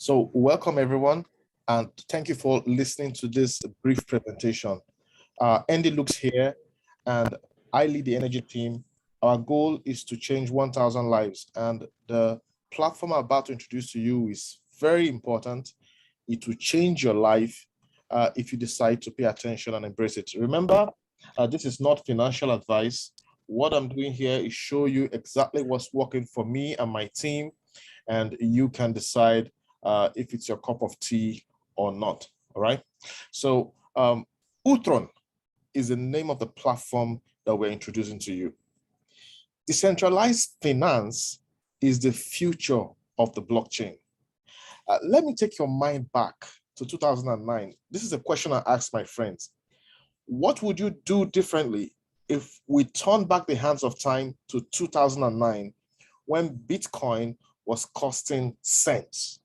So welcome everyone, and thank you for listening to this brief presentation. Andy Looks here, and I lead the energy team. Our goal is to change 1,000 lives, and the platform I'm about to introduce to you is very important. It will change your life if you decide to pay attention and embrace it. Remember, this is not financial advice. What I'm doing here is show you exactly what's working for me and my team, and you can decide if it's your cup of tea or not, all right? So Ultron is the name of the platform that we're introducing to you. Decentralized finance is the future of the blockchain. Let me take your mind back to 2009. This is a question I asked my friends. What would you do differently if we turn back the hands of time to 2009 when Bitcoin was costing cents?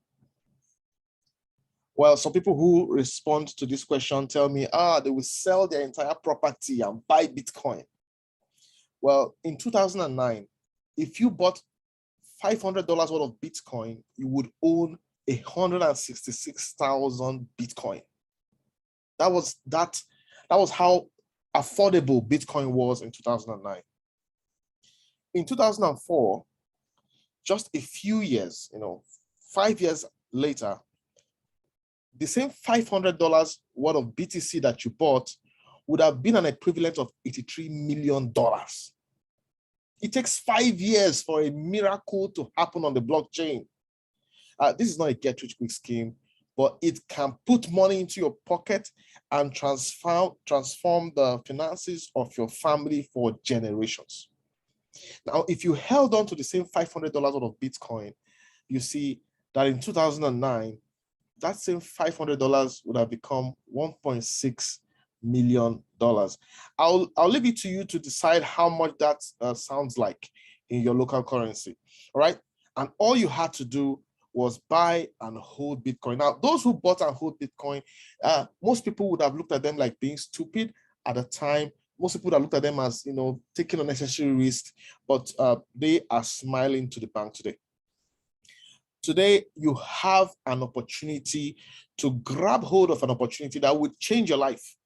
Well, some people who respond to this question tell me, they will sell their entire property and buy Bitcoin. Well, in 2009, if you bought $500 worth of Bitcoin, you would own 166,000 Bitcoin. That was how affordable Bitcoin was in 2009. In 2004, just a few years, 5 years later, the same $500 worth of BTC that you bought would have been an equivalent of $83 million. It takes 5 years for a miracle to happen on the blockchain. This is not a get-rich-quick scheme, but it can put money into your pocket and transform the finances of your family for generations. Now, if you held on to the same $500 worth of Bitcoin, you see that in 2009, that same $500 would have become $1.6 million. I'll leave it to you to decide how much that sounds like in your local currency, all right? And all you had to do was buy and hold Bitcoin. Now, those who bought and hold Bitcoin, most people would have looked at them like being stupid at the time. Most people would have looked at them as, taking unnecessary risk, but they are smiling to the bank today. Today, you have an opportunity to grab hold of an opportunity that would change your life.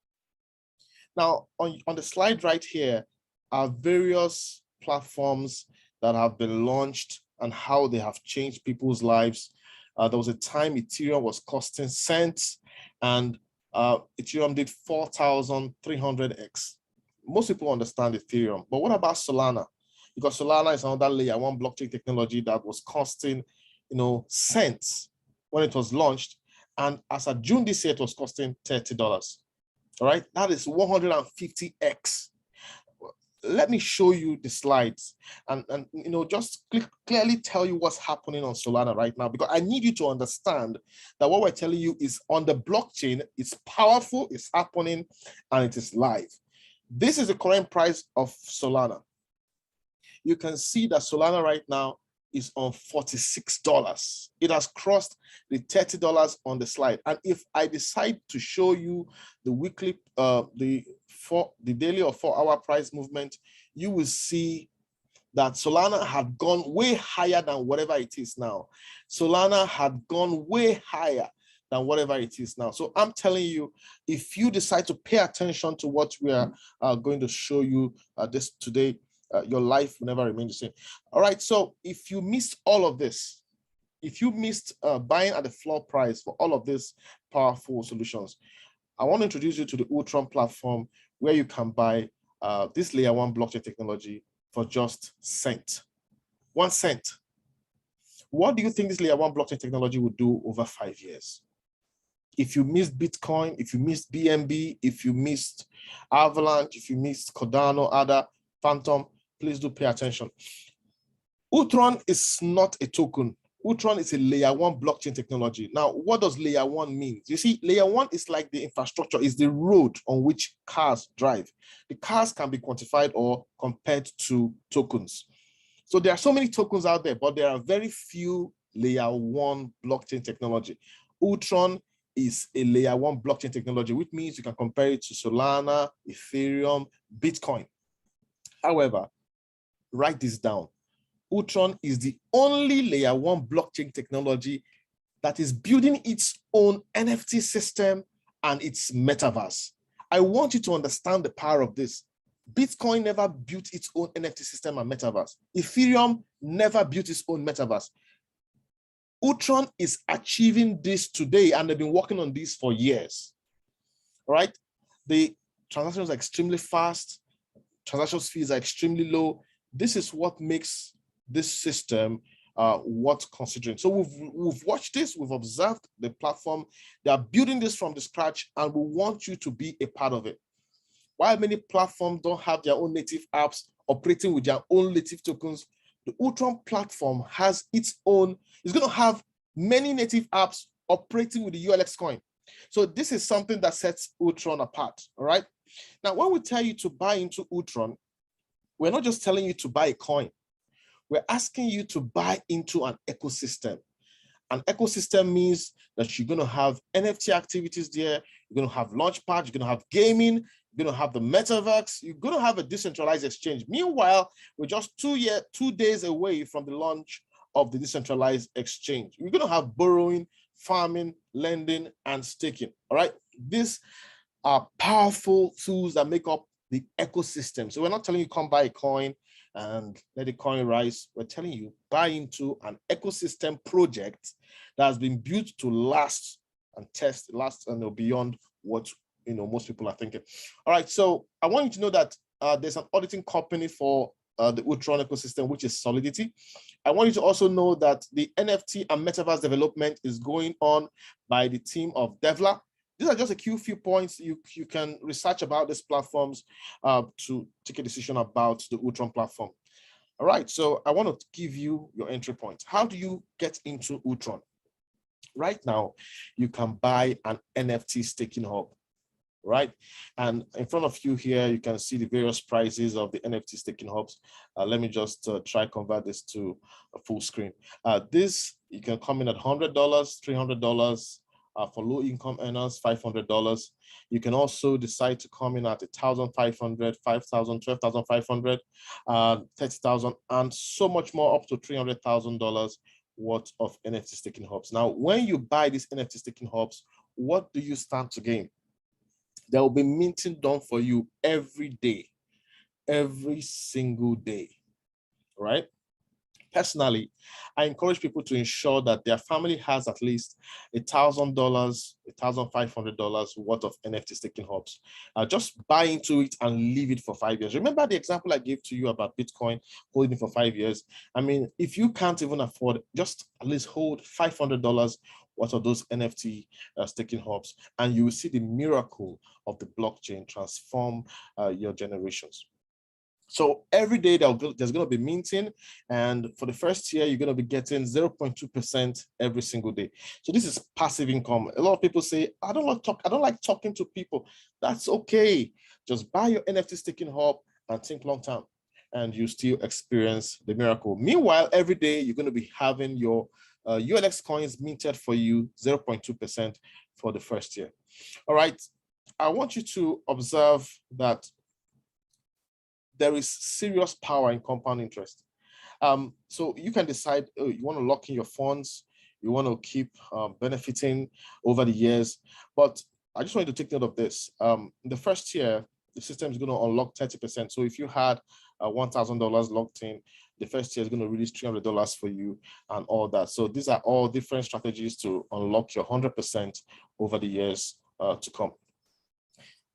Now, on the slide right here are various platforms that have been launched and how they have changed people's lives. There was a time Ethereum was costing cents, and Ethereum did 4,300x. Most people understand Ethereum, but what about Solana? Because Solana is another layer one blockchain technology that was costing cents when it was launched, and as of June this year, it was costing $30. All right, that is 150x. Let me show you the slides and just clearly tell you what's happening on Solana right now, because I need you to understand that what we're telling you is on the blockchain. It's powerful, it's happening, and it is live. This is the current price of Solana. You can see that Solana right now is on $46. It has crossed the $30 on the slide. And if I decide to show you the weekly, the daily or 4-hour price movement, you will see that Solana had gone way higher than whatever it is now. Solana had gone way higher than whatever it is now. So I'm telling you, if you decide to pay attention to what we are going to show you this today, your life will never remain the same. All right, so if you missed all of this, if you missed buying at the floor price for all of these powerful solutions, I want to introduce you to the Ultron platform, where you can buy this layer one blockchain technology for just cent. 1 cent. What do you think this layer one blockchain technology would do over 5 years? If you missed Bitcoin, if you missed BNB, if you missed Avalanche, if you missed Cardano, other Fantom, please do pay attention. Ultron is not a token. Ultron is a layer one blockchain technology. Now, what does layer one mean? You see, layer one is like the infrastructure, is the road on which cars drive. The cars can be quantified or compared to tokens. So there are so many tokens out there, but there are very few layer one blockchain technology. Ultron is a layer one blockchain technology, which means you can compare it to Solana, Ethereum, Bitcoin. However, write this down. Ultron is the only layer one blockchain technology that is building its own NFT system and its metaverse. I want you to understand the power of this. Bitcoin never built its own NFT system and metaverse. Ethereum never built its own metaverse. Ultron is achieving this today, and they've been working on this for years. All right? The transactions are extremely fast. Transaction fees are extremely low. This is what makes this system worth considering. So we've watched this, we've observed the platform. They are building this from the scratch, and we want you to be a part of it. While many platforms don't have their own native apps operating with their own native tokens, the Ultron platform has its own, it's going to have many native apps operating with the ULX coin. So this is something that sets Ultron apart, all right? Now, when we tell you to buy into Ultron, we're not just telling you to buy a coin. We're asking you to buy into an ecosystem. An ecosystem means that you're going to have NFT activities there, you're going to have Launchpad, you're going to have gaming, you're going to have the metaverse, you're going to have a decentralized exchange. Meanwhile, we're just 2 days away from the launch of the decentralized exchange. We're going to have borrowing, farming, lending, and staking. All right. These are powerful tools that make up the ecosystem. So we're not telling you come buy a coin and let the coin rise. We're telling you buy into an ecosystem project that has been built to last and beyond what most people are thinking. All right, so I want you to know that there's an auditing company for the Ultron ecosystem, which is Solidity. I want you to also know that the NFT and metaverse development is going on by the team of Devla. These are just a few points you can research about these platforms to take a decision about the Ultron platform. All right, so I want to give you your entry point. How do you get into Ultron? Right now, you can buy an NFT staking hub, right? And in front of you here, you can see the various prices of the NFT staking hubs. Let me just try convert this to a full screen. This, you can come in at $100, $300, for low income earners, $500. You can also decide to come in at 1,500, 5,000, 12,500, 30,000, and so much more, up to $300,000 worth of NFT staking hubs. Now, when you buy these NFT staking hubs, what do you stand to gain? There will be minting done for you every day, every single day, right? Personally, I encourage people to ensure that their family has at least $1,000, $1,500 worth of NFT staking hubs. Just buy into it and leave it for 5 years. Remember the example I gave to you about Bitcoin holding for 5 years? I mean, if you can't even afford it, just at least hold $500 worth of those NFT staking hubs, and you will see the miracle of the blockchain transform your generations. So every day there's going to be minting, and for the first year, you're going to be getting 0.2% every single day. So this is passive income. A lot of people say, I don't like talking to people. That's okay. Just buy your NFT staking hub and think long term, and you still experience the miracle. Meanwhile, every day you're going to be having your ULX coins minted for you, 0.2% for the first year. All right. I want you to observe that there is serious power in compound interest. So you can decide, you want to lock in your funds, you want to keep benefiting over the years. But I just want you to take note of this. In the first year, the system is going to unlock 30%. So if you had $1,000 locked in, the first year is going to release $300 for you and all that. So these are all different strategies to unlock your 100% over the years to come.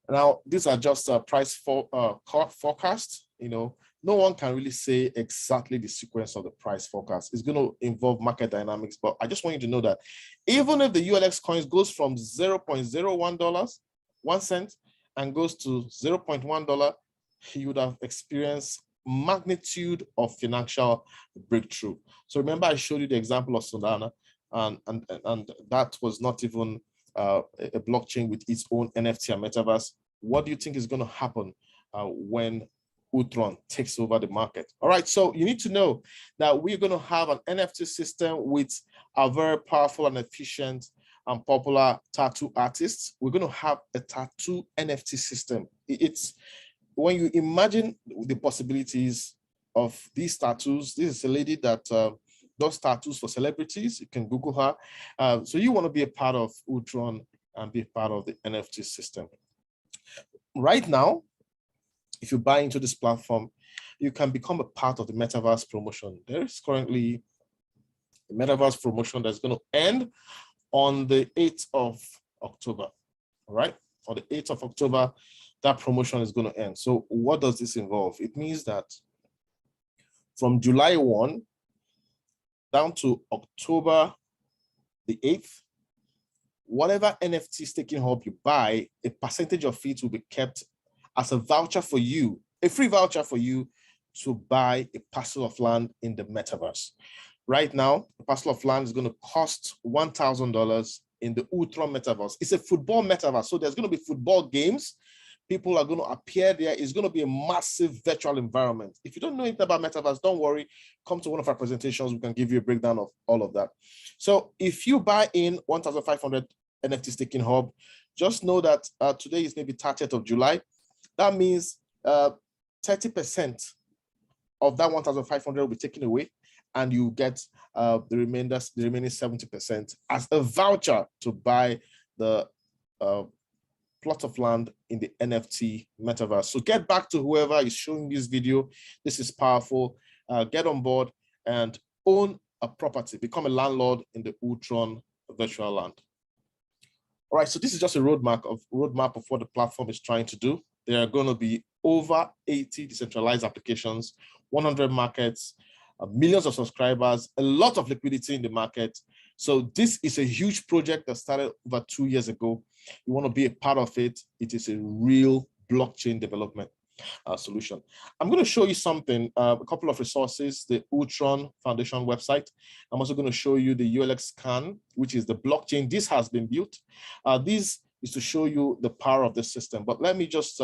Now, these are just price forecast. No one can really say exactly the sequence of the price forecast. It's going to involve market dynamics, but I just want you to know that even if the ULX coins goes from $0.01, 1 cent, and goes to $0.1, you would have experienced magnitude of financial breakthrough. So remember, I showed you the example of Solana, and that was not even a blockchain with its own NFT and metaverse. What do you think is going to happen when Ultron takes over the market? All right, so you need to know that we're going to have an NFT system with a very powerful and efficient and popular tattoo artists. We're going to have a tattoo NFT system. It's when you imagine the possibilities of these tattoos. This is a lady that does tattoos for celebrities. You can Google her. So you want to be a part of Ultron and be a part of the NFT system. Right now, if you buy into this platform, you can become a part of the Metaverse promotion. There is currently a Metaverse promotion that's going to end on the 8th of October, all right? On the 8th of October, that promotion is going to end. So what does this involve? It means that from July 1 down to October the 8th, whatever NFT staking hub you buy, a percentage of it will be kept as a voucher for you, a free voucher for you to buy a parcel of land in the metaverse. Right now, a parcel of land is going to cost $1,000 in the Ultron metaverse. It's a football metaverse, so there's going to be football games. People are going to appear there. It's going to be a massive virtual environment. If you don't know anything about metaverse, don't worry. Come to one of our presentations. We can give you a breakdown of all of that. So if you buy in 1,500 NFT staking hub, just know that today is maybe 30th of July. That means 30% of that 1,500 will be taken away, and you get the remaining 70% as a voucher to buy the plot of land in the NFT metaverse. So get back to whoever is showing this video. This is powerful. Get on board and own a property. Become a landlord in the Ultron virtual land. All right, so this is just a roadmap of what the platform is trying to do. There are going to be over 80 decentralized applications, 100 markets, millions of subscribers, a lot of liquidity in the market. So this is a huge project that started over 2 years ago. You want to be a part of it. It is a real blockchain development solution. I'm going to show you something, a couple of resources, the Ultron Foundation website. I'm also going to show you the ULX scan, which is the blockchain. This has been built. This is to show you the power of the system. But let me just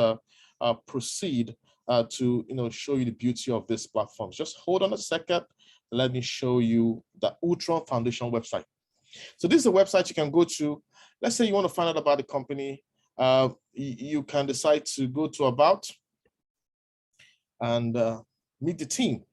proceed to show you the beauty of this platform. Just hold on a second. Let me show you the Ultron Foundation website. So this is a website you can go to. Let's say you want to find out about the company. You can decide to go to About and meet the team.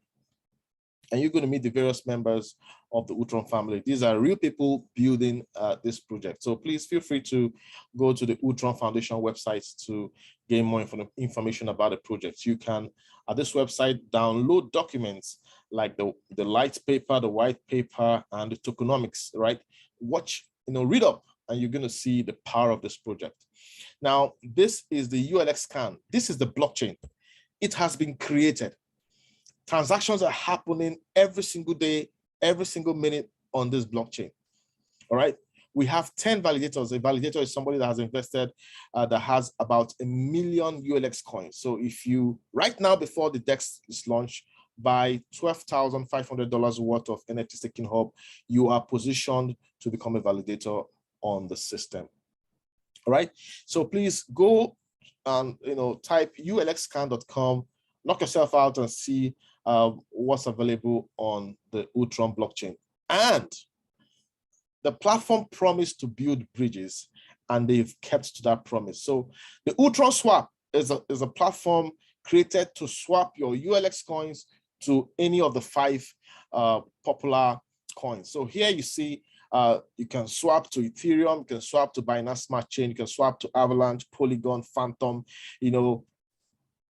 And you're going to meet the various members of the Ultron family. These are real people building this project. So please feel free to go to the Ultron Foundation website to gain more information about the project. You can, at this website, download documents like the light paper, the white paper, and the tokenomics, right? Watch, read up, and you're going to see the power of this project. Now, this is the ULX scan. This is the blockchain. It has been created. Transactions are happening every single day, every single minute on this blockchain. All right. We have 10 validators. A validator is somebody that has invested, that has about 1 million ULX coins. So if you, right now, before the DEX is launched, buy $12,500 worth of NFT staking hub, you are positioned to become a validator on the system. All right. So please go and type ulxscan.com, knock yourself out and see what's available on the Ultron blockchain. And the platform promised to build bridges, and they've kept to that promise. So the Ultron Swap is a platform created to swap your ULX coins to any of the 5 popular coins. So here you see you can swap to Ethereum, you can swap to Binance Smart Chain, you can swap to Avalanche, Polygon, Fantom,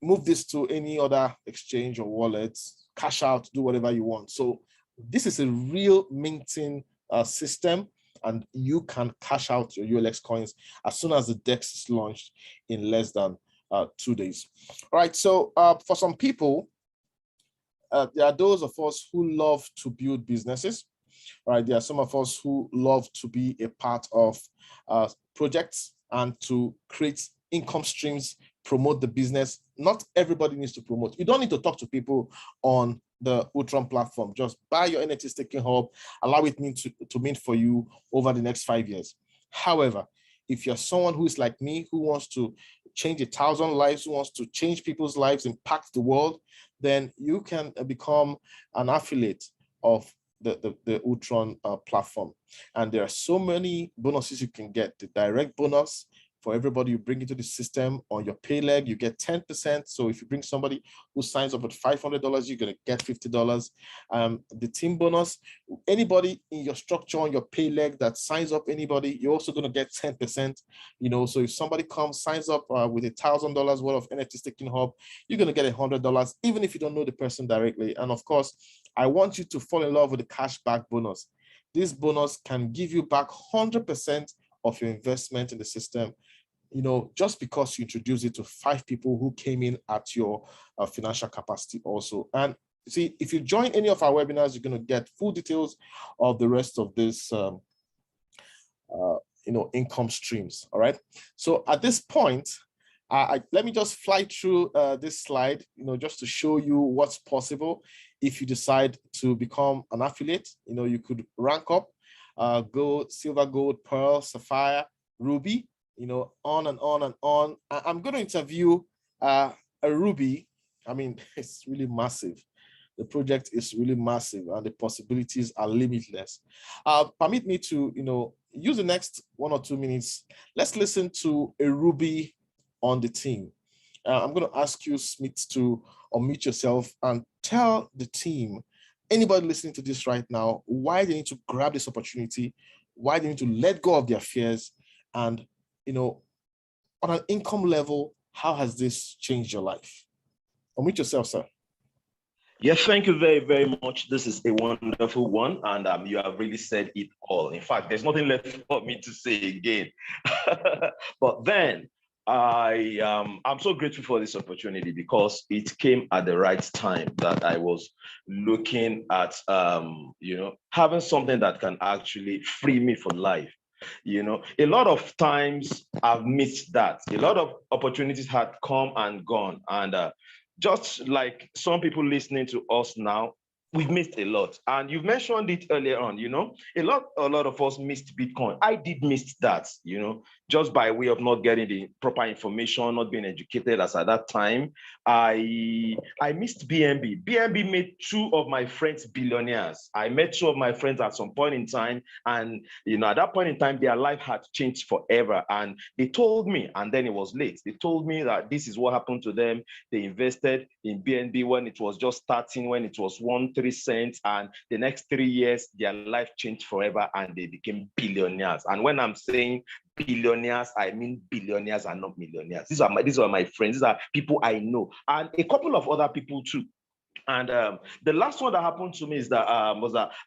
move this to any other exchange or wallet, cash out, do whatever you want. So this is a real minting system, and you can cash out your ULX coins as soon as the DEX is launched in less than 2 days. All right, so for some people, there are those of us who love to build businesses. All right, there are some of us who love to be a part of projects and to create income streams, promote the business. Not everybody needs to promote. You don't need to talk to people on the Ultron platform. Just buy your NFT staking hub, allow it to mint for you over the next 5 years. However, if you're someone who is like me, who wants to change 1,000 lives, who wants to change people's lives, impact the world, then you can become an affiliate of the Ultron platform. And there are so many bonuses you can get: the direct bonus, For everybody you bring into the system on your pay leg, you get 10%. So if you bring somebody who signs up with $500, you're going to get $50. The team bonus, anybody in your structure on your pay leg that signs up anybody, you're also going to get 10%. So if somebody comes, signs up with $1,000 worth of NFT staking hub, you're going to get $100, even if you don't know the person directly. And of course, I want you to fall in love with the cashback bonus. This bonus can give you back 100% of your investment in the system, just because you introduce it to 5 people who came in at your financial capacity also. And see, if you join any of our webinars, you're going to get full details of the rest of this, income streams. All right. So at this point, let me just fly through this slide, just to show you what's possible if you decide to become an affiliate. You could rank up, gold, silver, gold, pearl, sapphire, ruby, on and on and on. I'm going to interview a ruby. I mean, it's really massive. The project is really massive and the possibilities are limitless. Permit me to, use the next 1 or 2 minutes. Let's listen to a ruby on the team. I'm going to ask you, Smith, to unmute yourself and tell the team, anybody listening to this right now, why they need to grab this opportunity, why they need to let go of their fears, and on an income level, how has this changed your life? Unmute yourself, sir. Yes, thank you very, very much. This is a wonderful one, and you have really said it all. In fact, there's nothing left for me to say again. But then, I'm so grateful for this opportunity because it came at the right time that I was looking at, having something that can actually free me for life. A lot of times I've missed that. A lot of opportunities had come and gone. And just like some people listening to us now, we've missed a lot. And you've mentioned it earlier on, a lot of us missed Bitcoin. I did miss that, just by way of not getting the proper information, not being educated as at that time. I missed BNB. BNB made 2 of my friends billionaires. I met 2 of my friends at some point in time. And, at that point in time, their life had changed forever. And they told me, and then it was late. They told me that this is what happened to them. They invested in BNB when it was just starting, when it was 1.3 cents. And the next 3 years, their life changed forever and they became billionaires. And when I'm saying billionaires, I mean billionaires and not millionaires. These are my friends. These are people I know, and a couple of other people too. And the last one that happened to me is that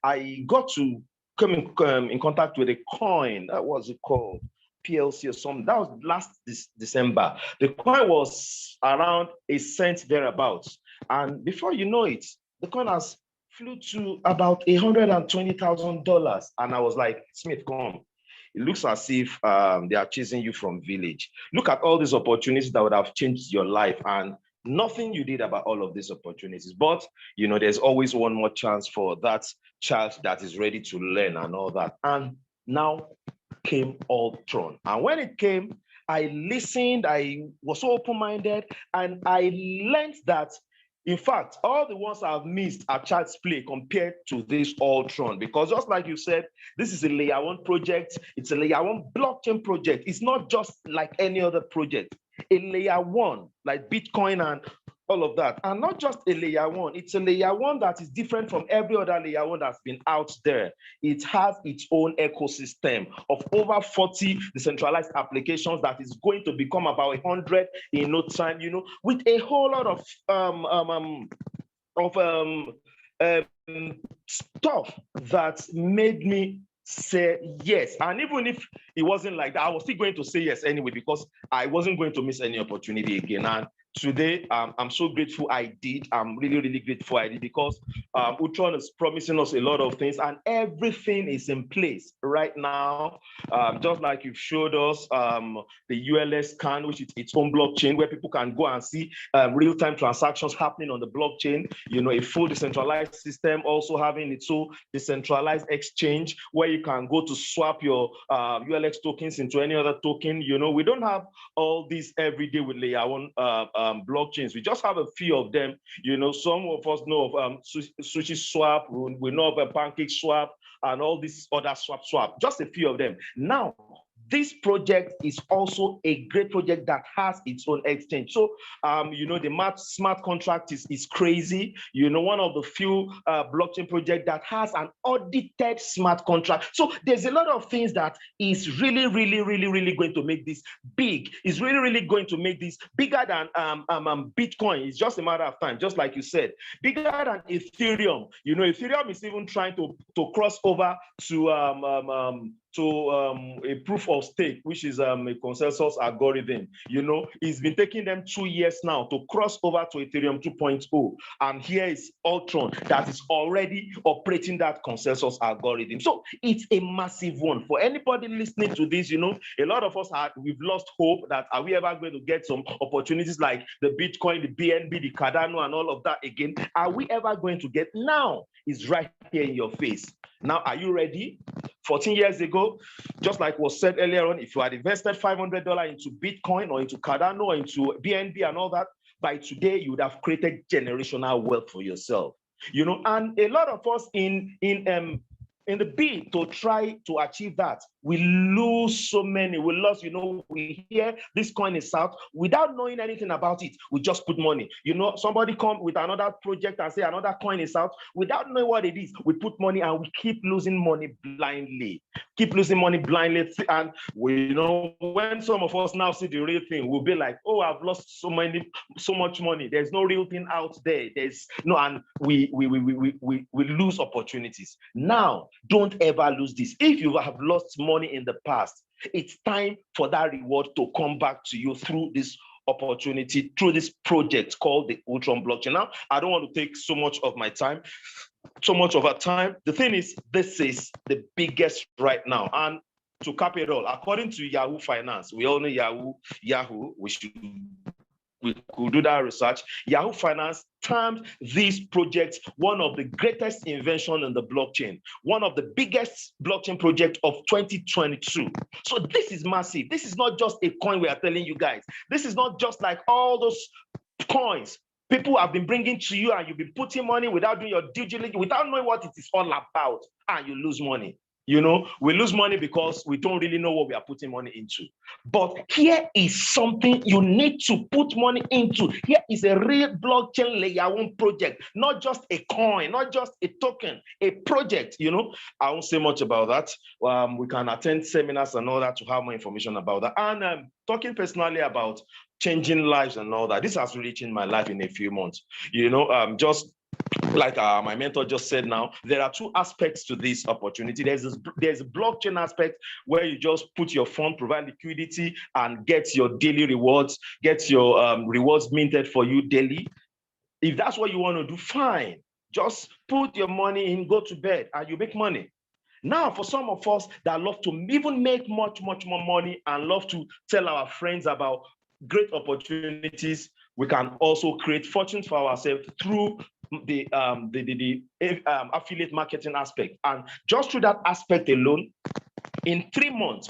I got to come in contact with a coin. That was it called PLC or something. That was last December. The coin was around a cent thereabouts, and before you know it, the coin has flew to about $120,000. And I was like, Smith, come. It looks as if they are chasing you from village. Look at all these opportunities that would have changed your life, and nothing you did about all of these opportunities. But, there's always one more chance for that child that is ready to learn and all that. And now came Ultron. And when it came, I listened, I was so open-minded, and I learned that, in fact, all the ones I've missed are child's play compared to this Ultron, because just like you said, this is a layer 1 project. It's a layer 1 blockchain project. It's not just like any other project. A layer 1, like Bitcoin and all of that. And not just a layer 1, it's a layer 1 that is different from every other layer 1 that's been out there. It has its own ecosystem of over 40 decentralized applications that is going to become about 100 in no time, with a whole lot of stuff that made me say yes. And even if it wasn't like that, I was still going to say yes anyway, because I wasn't going to miss any opportunity again. And today, I'm so grateful I did. I'm really, really grateful I did, because Ultron is promising us a lot of things, and everything is in place right now. Just like you've showed us, the ULS scan, which is its own blockchain, where people can go and see real-time transactions happening on the blockchain. A full decentralized system, also having its own decentralized exchange, where you can go to swap your ULX tokens into any other token. We don't have all these every day with layer 1 blockchains. We just have a few of them. Some of us know of Sushi Swap, we know of a Pancake Swap, and all these other swap, just a few of them. Now, this project is also a great project that has its own exchange. So, you know, the smart contract is crazy. You know, one of the few blockchain project that has an audited smart contract. So there's a lot of things that is really going to make this big. Is really going to make this bigger than Bitcoin. It's just a matter of time, just like you said, bigger than Ethereum. You know, Ethereum is even trying to cross over to a proof of stake, which is a consensus algorithm. You know, it's been taking them 2 years now to cross over to Ethereum 2.0. And here is Ultron that is already operating that consensus algorithm. So it's a massive one. For anybody listening to this, you know, a lot of us we've lost hope that are we ever going to get some opportunities like the Bitcoin, the BNB, the Cardano, and all of that again? Are we ever going to get? Now is right here in your face. Now, are you ready? 14 years ago, just like was said earlier on, if you had invested $500 into Bitcoin or into Cardano or into BNB and all that, by today, you would have created generational wealth for yourself. You know, and a lot of us in the bid to try to achieve that, we lose so many. We lost, you know, we hear this coin is out without knowing anything about it. We just put money. You know, somebody come with another project and say another coin is out without knowing what it is. We put money and we keep losing money blindly. Keep losing money blindly. And we, you know, when some of us now see the real thing, we'll be like, oh, I've lost so much money. There's no real thing out there. There's no, and we lose opportunities. Now, don't ever lose this. If you have lost money in the past, it's time for that reward to come back to you through this opportunity, through this project called the Ultron blockchain. Now, I don't want to take so much of my time, so much of our time. The thing is, this is the biggest right now. And to cap it all, according to Yahoo Finance, we all know Yahoo, we could do that research. Yahoo Finance termed these projects one of the greatest inventions in the blockchain, one of the biggest blockchain projects of 2022. So this is massive. This is not just a coin we are telling you guys. This is not just like all those coins people have been bringing to you and you've been putting money without doing your due diligence, without knowing what it is all about, and you lose money. You know, we lose money because we don't really know what we are putting money into. But here is something you need to put money into. Here is a real blockchain layer one project, not just a coin, not just a token, a project. You know, I won't say much about that. We can attend seminars and all that to have more information about that. And talking personally about changing lives and all that, this has really changed my life in a few months. You know, just like my mentor just said now, there are two aspects to this opportunity. There's a blockchain aspect where you just put your fund, provide liquidity, and get your daily rewards, get your rewards minted for you daily. If that's what you want to do, fine. Just put your money in, go to bed, and you make money. Now, for some of us that love to even make much more money and love to tell our friends about great opportunities, we can also create fortunes for ourselves through the affiliate marketing aspect. And just through that aspect alone, in 3 months,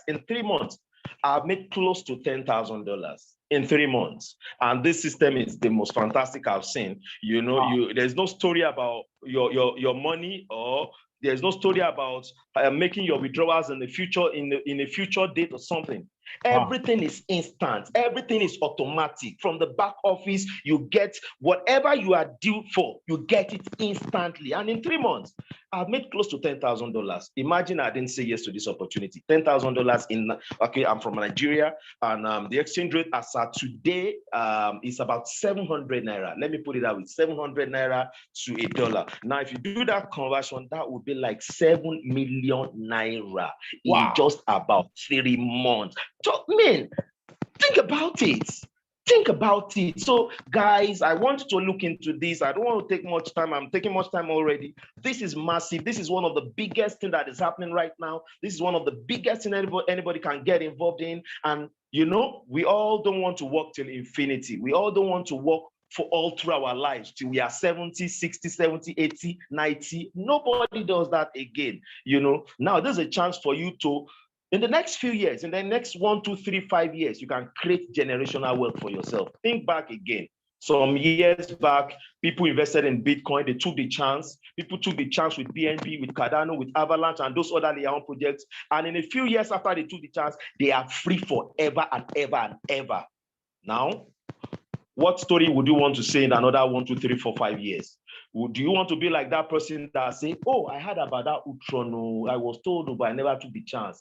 in 3 months, I've made close to $10,000 in 3 months. And this system is the most fantastic I've seen. You know, wow. There's no story about your money, or there's no story about making your withdrawals in the future, in a future date or something. Everything is instant. Everything is automatic. From the back office, you get whatever you are due for, you get it instantly. And in 3 months, I've made close to $10,000. Imagine I didn't say yes to this opportunity. $10,000 in, okay, I'm from Nigeria, and the exchange rate as of today is about 700 Naira. Let me put it out with 700 Naira to $1. Now, if you do that conversion, that would be like 7 million Naira in just about 3 months. So, man, think about it. Think about it. So, guys, I want to look into this. I don't want to take much time. I'm taking much time already. This is massive. This is one of the biggest things that is happening right now. This is one of the biggest things anybody can get involved in. And, you know, we all don't want to work till infinity. We all don't want to work for all through our lives till we are 70, 60, 70, 80, 90. Nobody does that again. You know, now there's a chance for you to, in the next few years, in the next 1, 2, 3, 5 years, you can create generational wealth for yourself. Think back again. Some years back, people invested in Bitcoin. They took the chance. People took the chance with BNB, with Cardano, with Avalanche, and those other layer one projects. And in a few years after they took the chance, they are free forever and ever and ever. Now, what story would you want to say in another 1, 2, 3, 4, 5 years? Do you want to be like that person that say, oh, I heard about that Ultron, I was told, but I never took the chance?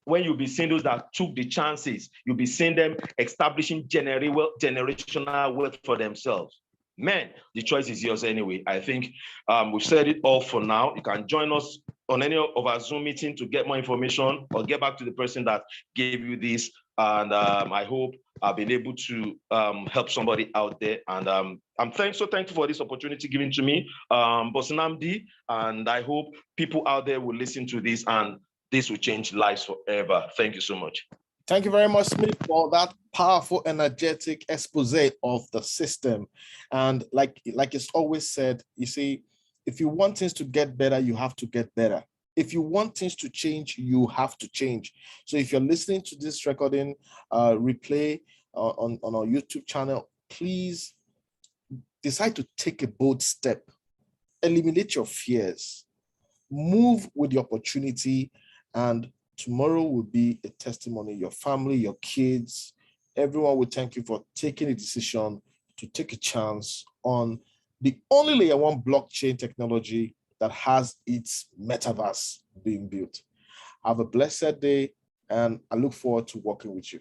When you'll be seeing those that took the chances, you'll be seeing them establishing generational wealth for themselves. Man, the choice is yours anyway. I think we've said it all for now. You can join us on any of our Zoom meeting to get more information, or get back to the person that gave you this. And I hope I've been able to help somebody out there. And I'm so thankful for this opportunity given to me, Bosanamdi. And I hope people out there will listen to this, and this will change lives forever. Thank you so much. Thank you very much, Smith, for that powerful, energetic expose of the system. And like it's always said, you see, if you want things to get better, you have to get better. If you want things to change, you have to change. So if you're listening to this recording, replay on our YouTube channel, please decide to take a bold step. Eliminate your fears. Move with the opportunity, and tomorrow will be a testimony. Your family, your kids, everyone will thank you for taking a decision to take a chance on the only layer one blockchain technology that has its metaverse being built. Have a blessed day, and I look forward to working with you.